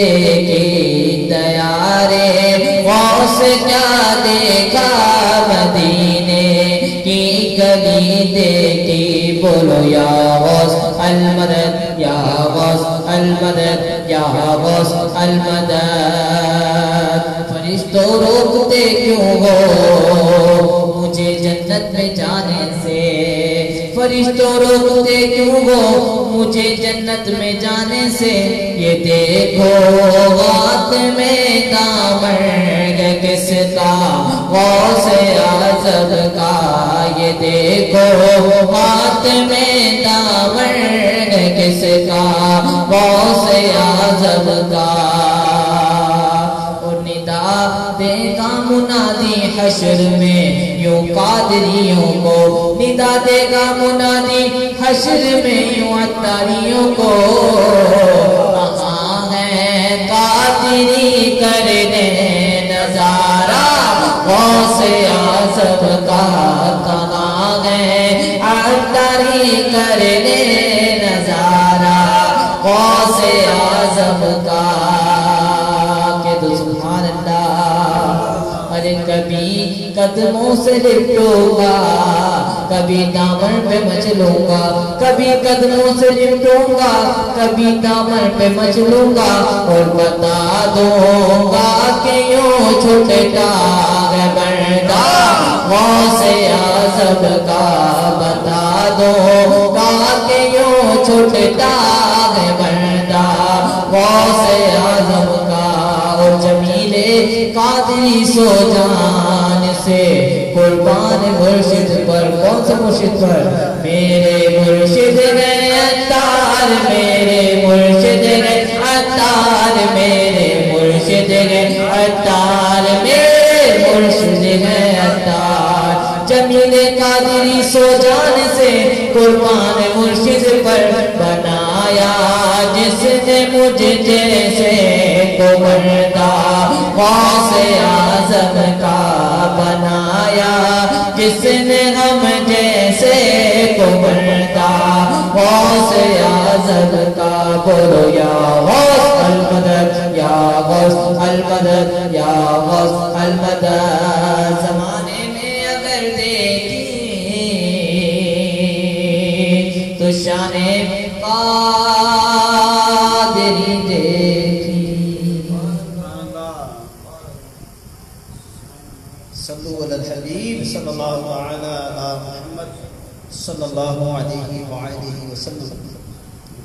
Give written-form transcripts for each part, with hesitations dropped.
دیکھی دیار غوث کیا دیکھا مدینے کی گلی دیکھی بولو یا غوث المدد یا غوث المدد یا غوث المدد فرشتوں روکتے کیوں ہو مجھے جنت میں جانے سے فرشتوں روکتے کیوں ہو مجھے جنت میں جانے سے یہ دیکھو ہاتھ میں دامن کس کا غوث اعظم کا یہ دیکھو ہاتھ میں دامن کس کا غوث اعظم کا اور ندا دے گا منادی حشر میں یوں قادریوں کو ندا دے گا منادی حشر میں یوں عطاریوں کو کہاں ہے قادری کرنے نظارہ غوث اعظم کا کہاں ہے عطاری کرنے نظارہ غوث اعظم کا کہ تو سبحان اللہ ارے کبھی قدموں سے لپٹوں گا کبھی دامن پہ مچلوں گا کبھی قدموں سے لپٹوں گا کبھی دامن پہ مچلوں گا اور بتا دوں گا کہ یوں چھوٹا ہے بندہ غوث اعظم کا بتا دوں گا کہ یوں چھوٹا ہے بندہ غوث اعظم کا اور جمیل قادری سو جان سے قربان مرشد پر کون سا مرشد پر میرے مرشد گئے عطار میرے مرشد گئے عطار میرے مرشد گئے عطار میرے مرشد گئے عطار جمیل قادری سو جان سے قربان مرشد پر بنایا جس نے مجھ جیسے کو بندہ غوث اعظم کا بنایا جس نے ہم جیسے کو بندہ غوث اعظم کا بولو یا غوث المدد یا غوث المدد یا غوث المدد زمانے میں اگر دیکھی تو شان قادری دیکھی صلو علی الحبیب صلی اللہ علی محمد صلی اللہ علیہ وآلہ وسلم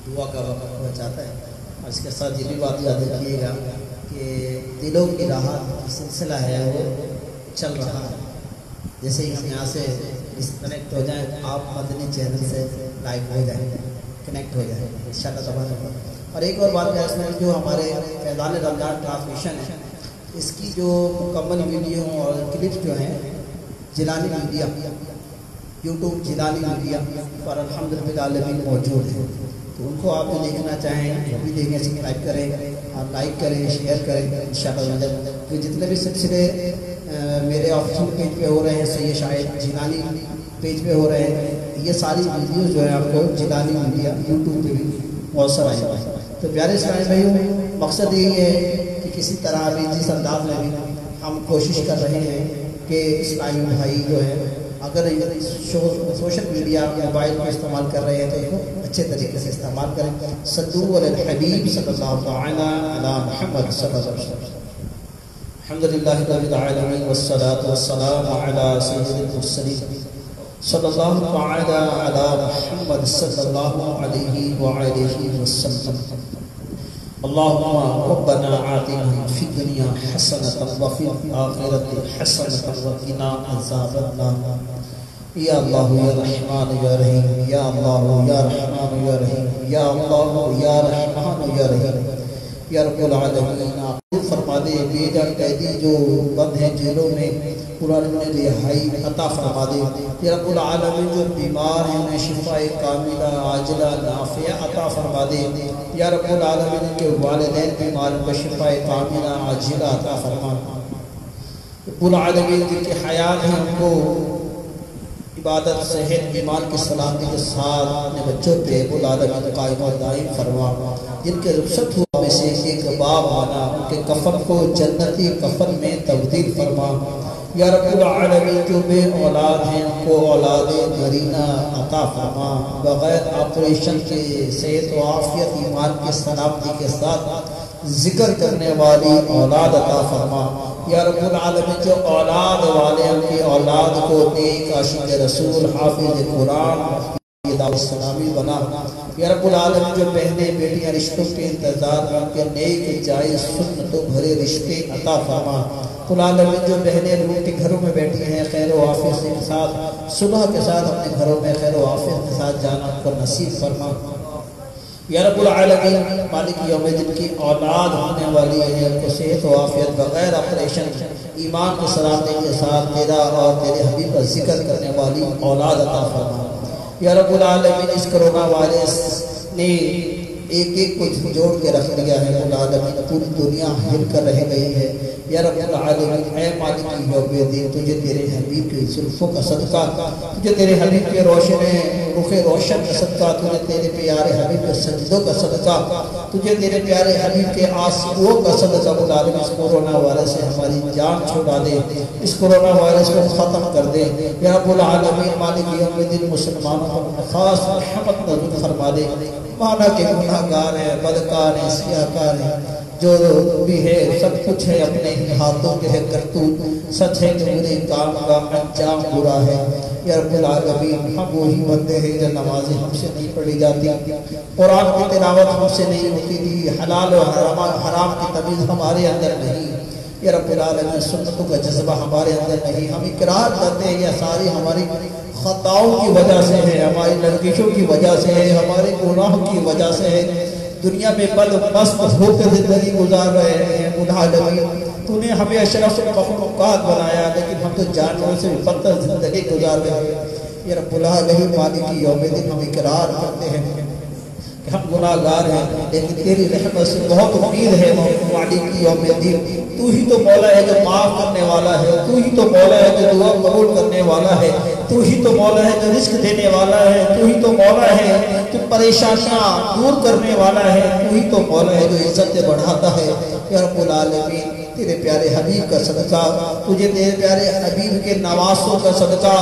دعا کا وقت ہو جاتا ہے اور اس کے ساتھ یہ بھی بات یاد رکھیے گا کہ دلوں کی راحت کی سلسلہ ہے وہ چل رہا ہے جیسے ہی ہم یہاں سے ڈسکنیکٹ ہو جائیں آپ مدنی چینل سے لائیو ہو جائیں کنیکٹ ہو جائیں انشاءاللہ تبارک اور ایک اور بات ہے جو ہمارے فیضان رمضان ٹرانسمیشن ہے اس کی جو مکمل ویڈیو اور کلپس جو ہیں جلانی میڈیا یوٹیوب جلانی میڈیا پر الحمدللہ موجود ہیں تو ان کو آپ جو دیکھنا چاہیں وہ بھی دیکھیں سبسکرائب کریں اور لائک کریں شیئر کریں انشاءاللہ کہ جتنے بھی سلسلے میرے آفیشیل پیج پہ ہو رہے ہیں سید شاہد جلانی پیج پہ ہو رہے ہیں یہ ساری ویڈیوز جو ہے آپ کو جلانی میڈیا یوٹیوب پہ بھی مؤثر آئی ہے تو پیارے اسلامی بھائیوں مقصد یہی ہے کہ کسی طرح بھی جس انداز میں بھی ہم کوشش کر رہے ہیں کہ اسلامی بھائی جو ہے اگر سوشل میڈیا موبائل کو استعمال کر رہے ہیں تو اس کو اچھے طریقے سے استعمال کریں صلو علی الحبیب صلی اللہ تعالی علی محمد صلی اللہ علیہ وسلم الحمدللہ رب العالمین والصلاة والسلام علی سید المرسلین صلی اللہ تعالی علی محمد صلی اللہ علیہ وآلہ وسلم اللهم ربنا آتنا في الدنيا حسنة وفي الآخرة حسنة وقنا عذاب النار یا اللہ یا رحمان یا رحیم یا اللہ یا رحمان یا رحیم یا اللہ یا رحمان یا رحیم یا رب العالمین فرما دے بے جان قیدی جو بند ہیں جیلوں میں قرآن میں رہائی عطا فرما دے یا رب العالمین جو بیمار ہیں انہیں شفاء کاملہ عاجلہ نافعہ عطا فرما دے یا رب العالمین کے والدین بیمار کو شفاء کاملہ عاجلہ عطا فرما رب العالمین جن کے حیات ہیں ان کو عبادت صحت ایمان کی سلامتی کے ساتھ اپنے بچوں پہ رب العالمین قائم و دائم فرما جن کے رخصت ہوا میں سے ایک باب بنا، ان کے کفن کو جنتی کفن میں تبدیل فرما۔ یا رب العالمین جو بے اولاد ہیں ان کو اولاد نرینہ عطا فرما، بغیر آپریشن کے صحت و عافیت ایمان کی سلامتی کے ساتھ ذکر کرنے والی اولاد عطا فرما۔ یا رب العالمین جو اولاد والے ان کی اولاد کو نیک عاشق رسول حافظ قرآن اسلامی بنا۔ یا رب العالمین جو بہنیں بیٹیاں رشتوں کے انتظار میں ان کے نیک جائز سنتوں بھرے رشتے عطا فرما۔ العالمین جو بہنیں لوگوں کے گھروں میں بیٹھی ہیں خیر و عافیت کے ساتھ صبح کے ساتھ اپنے گھروں میں خیر و عافیت کے ساتھ جانا ان کو نصیب فرما۔ یا رب العالمین مالک یوم دن کی اولاد ہونے والی ہے، ان کو صحت و عافیت بغیر آپریشن ایمان کے سلامتی کے ساتھ تیرا اور تیرے حبیب کا ذکر کرنے والی اولاد عطا فرما۔ یا رب العالمین اس کرونا وائرس نے ایک ایک کو جوڑ کے رکھ لیا ہے، العالمین پوری دنیا ہل کر رہ گئی ہے۔ یا رب العالمین اے مالک یوم دین تجھے تیرے حبیب کی زلفوں کا صدقہ، تجھے تیرے حبیب کے رخ روشن کا صدقہ، تجھے تیرے پیارے حبیب کے سجدوں کا صدقہ، تجھے تیرے پیارے حبیب کے آنسوؤں کا صدقہ العالمین اس کورونا وائرس سے ہماری جان چھڑا دے، اس کورونا وائرس کو ختم کر دے۔ یا رب العالمین مالک یوم دین مسلمانوں کو خاص رحمت نازل فرما دے، مانا کہ گناہ گار ہیں، بدکار ہیں، سیاہکار ہیں، جو بھی ہے سب کچھ ہے اپنے ہاتھوں کے ہے کرتوت، سچ ہے کہ برے کام کا انجام برا ہے۔ یا رب العالمین ہم وہی بندے ہیں جو نمازیں ہم سے نہیں پڑھی جاتی، قرآن کی تلاوت ہم سے نہیں ہوتی تھی، حلال و حرام کی تمیز ہمارے اندر نہیں۔ یا رب العالمین سنتوں کا جذبہ ہمارے اندر نہیں، ہم اقرار کرتے ہیں یہ ساری ہماری خطاؤں کی وجہ سے ہے، ہماری لرزشوں کی وجہ سے ہے، ہمارے گناہوں کی وجہ سے ہے، دنیا میں بد مست ہو کر زندگی گزار رہے ہیں۔ العالمین تو نے ہمیں اشرف المخلوقات بنایا لیکن ہم تو جانوروں سے بھی بدتر زندگی گزار رہے ہیں۔ یا رب العالمین مالک یوم دن ہم اقرار کرتے ہیں کہ ہم گناہ گار ہیں، لیکن تیری رحمت سے بہت امید ہے مالک یوم دن، تو ہی تو مولا ہے جو معاف کرنے والا ہے، تو ہی تو مولا ہے جو دعا قبول کرنے والا ہے، تو ہی تو مولا ہے جو رزق دینے والا ہے، تو ہی تو مولا ہے جو پریشانیاں دور کرنے والا ہے، تو ہی تو مولا ہے جو عزت بڑھاتا ہے۔ یا رب العالمین تیرے پیارے حبیب کا صدقہ، تجھے تیرے پیارے حبیب کے نواسوں کا صدقہ،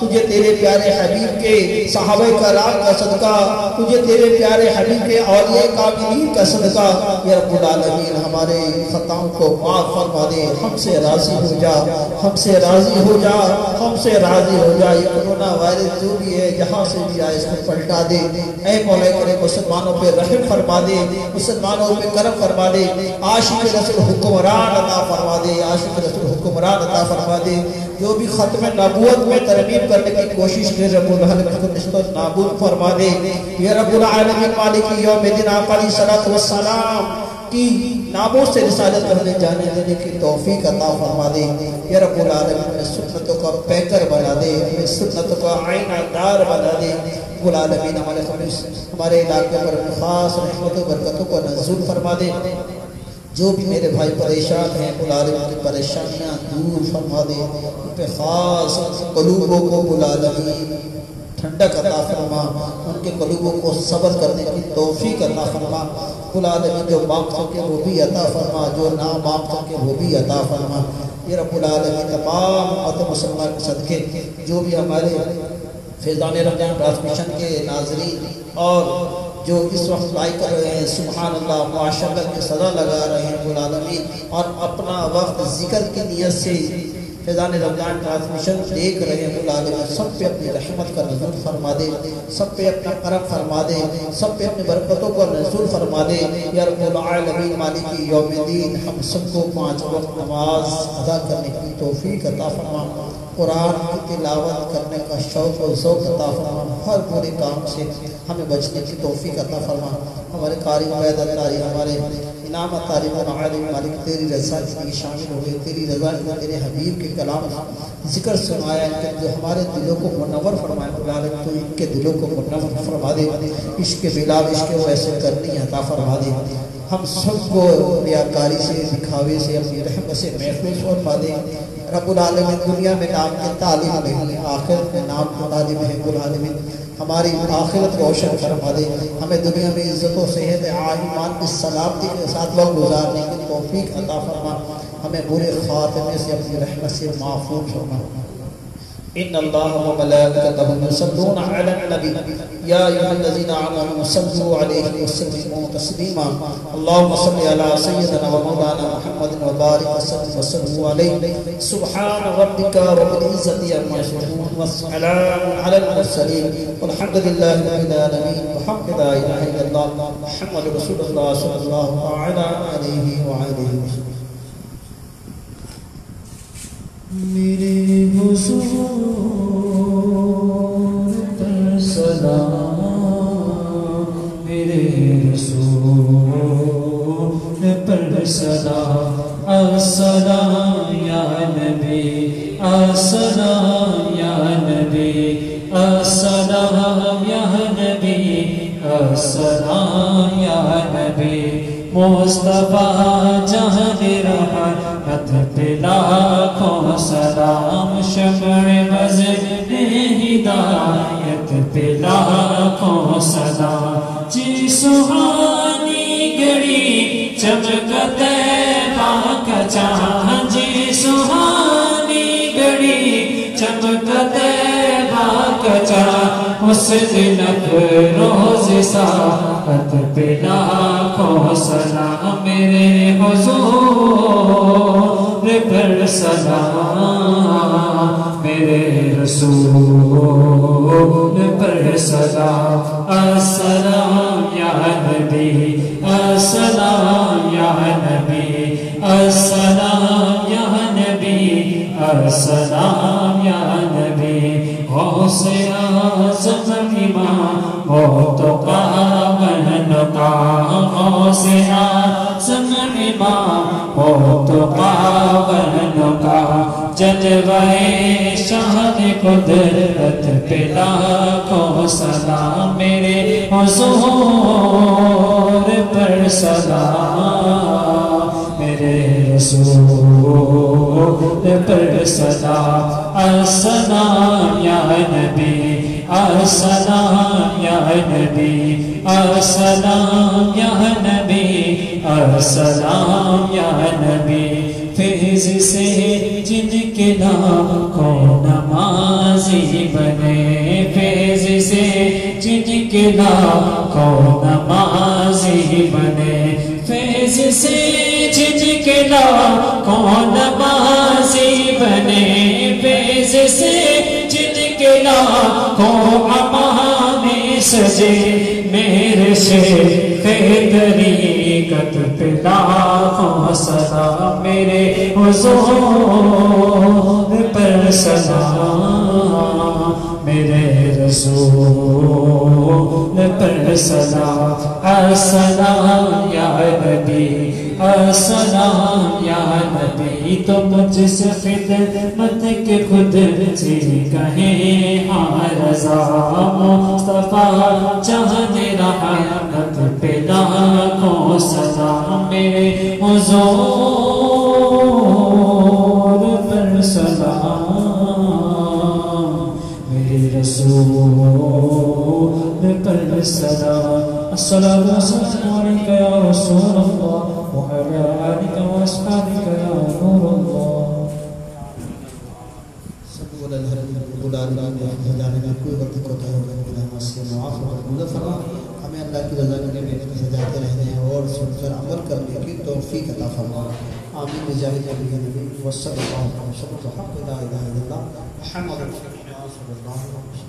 تجھے تیرے پیارے حبیب کے صحابہ کرام کا صدقہ، تجھے تیرے پیارے حبیب کے اولیاء کاملین کا صدقہ۔ یا رب العالمین ہمارے خطاؤں کو معاف فرما دے، ہم سے راضی ہو جا، ہم سے راضی ہو جا، ہم سے راضی ہو جا۔ یہ کورونا وائرس جو بھی ہے جہاں سے بھی آئے اس کو پلٹا دے، اے مولا کریم مسلمانوں پہ رحم فرما دے، مسلمانوں پہ کرم فرما دے، عاشق رسول حکمران عطا فرما دے، عاشق رسول حکمران عطا فرما دے۔ جو بھی ختم نبوت میں ترمیم کرنے کی کوشش کرے رب العالمین کو نشت و نابود فرما دے۔ یا رب العالمین مالک یوم دن آپ علیہ الصلوۃ والسلام کی ناموں سے رسالت کرنے جانے دینے کی توفیق عطا فرما دے۔ یا رب العالمین ہمیں سنتوں کا پیکر بنا دے، ہمیں سنتوں کا آئینہ دار بنا دے۔ رب العالمین ہمارے علاقے پر خاص رحمتوں برکتوں کو نزول فرما دے۔ جو بھی میرے بھائی پریشان ہیں العالمین کی پریشانیاں دور فرما دے، ان پہ خاص قلوبوں کو العالمین ٹھنڈک عطا فرما، ان کے قلوبوں کو صبر کرنے کی توفیق عطا فرما۔ العالمین جو مانگ سکے وہ بھی عطا فرما، جو نہ مانگ سکے وہ بھی عطا فرما۔ یہ رب العالمین تمام امت مسلمان کے صدقے جو بھی ہمارے فیضان رمضان ٹرانسمیشن کے ناظرین اور جو اس وقت لائک کر رہے ہیں سبحان اللہ معاشرت کی صدا لگا رہے ہیں العالمین، اور اپنا وقت ذکر کی نیت سے فیضان رمضان ٹرانسمیشن دیکھ رہے ہیں العالمین، سب پہ اپنی رحمت کا نزول فرما دے، سب پہ اپنا کرم فرما دے، سب پہ اپنی برکتوں کا نزول فرما دے۔ یا رب العالمین مالک یوم دین ہم سب کو 5 وقت نماز ادا کرنے کی توفیق عطا فرما، قرآن کی تلاوت کرنے کا شوق و ذوق عطا فرما، ہر برے کام سے ہمیں بچنے کی توفیق عطا فرما۔ ہمارے قاری عبید تاری، ہمارے انعام طالب عالم مالک تیری رضا کے لیے شامل ہوئے، تیری رضا کے تیرے حبیب کے کلام ذکر سنایا کہ جو ہمارے دلوں کو منور فرمائے العالمین، تو ان کے دلوں کو منور فرما دے، عشق بلال عشق ویسے کرنی عطا فرما دے۔ ہم سب کو ریاکاری سے دکھاوے سے اپنی رحمت سے محفوظ فرما دے۔ رب العالمین دنیا میں نام کے طالب نہیں، آخرت میں نام کے طالب ہے العالمین، ہماری آخرت روشن فرما دے، ہمیں دنیا میں عزت و صحت ایمان کی سلامتی کے ساتھ وقت گزارنے کی توفیق عطا فرما، ہمیں برے خاتمے سے اپنی رحمت سے محفوظ فرما۔ ان اللہ و ملائکتہ یصلون علی النبی یا ایھا الذین آمنوا صلوا علیہ وسلموا تسلیما اللهم صل علی سیدنا و مولانا محمد و بارک وسلم وسلم علیہ سبحان ربک رب العزت عما یصفون والسلام علی المرسلین والحمد للہ رب العالمین بحق لا الہ الا اللہ محمد رسول اللہ صلی اللہ علیہ وآلہ وسلم۔ میرے حضور پر سلام، میرے رسول پر سلام، السلام یا نبی، السلام یا نبی، السلام یا نبی، السلام یا نبی، مصطفیٰ جہاں رحمت پہ لاکھوں سلام، شمع وزن ہدایت پہ لاکھوں سلام، جی سہانی گھڑی چمکتے پاک چاہ، جی سہانی گھڑی چمکتے پاک چاہ، اس دن روز ساعت پہ لاکھوں سلام، میرے حضور پر سلام، میرے رسول پر سلام، السلام یا نبی، السلام یا نبی، السلام یا نبی، السلام یا نبی، غوث اعظم امام موت کا بہن کا، غوث اعظم امام موت کا بہن کا، جلوہ شہد قدرت پہ لاکھوں سلام، میرے حضور پر سلام، میرے رسول پر سلام، السلام یا نبی، السلام یا نبی، السلام یا نبی، السلام یا نبی، فیض سے جن کے لاکھوں نمازی بنے، فیض سے جن کے لاکھوں نمازی بنے، فیض سے جن کے لاکھوں نمازی بنے، فیض سے جن کے لاکھوں امانے سجے، میرے شیخ طریقت پہ لاکھوں سلام، میرے حضور پر سلام، میرے رسول پر سلام، السلام یا نبی، السلام یا نبی، تو مجھ سے خدمت کے خود سے کہیں ہاں رضا، مصطفیٰ چاند رحمت پہ لاکھوں سلام، میرے حضور پر سلام، میرے رسول پر سلام، الصلاة والسلام علیک یا رسول اللہ وعلی آلک و اصحابک یا نور اللہ۔ صلو علی الحبیب بلانے میں کوئی وقت کوتا ہے گناہ سے معاف اور فرما، ہمیں اللہ کی رضا کے لیے سجاتے رہنے اور سن کر عمل کرنے کی توفیق عطا فرما، آمین بجاہ نبی وصلی اللہ علیہ وسلم، حق لا الہ الا اللہ محمد رسول اللہ صلی اللہ علیہ وسلم۔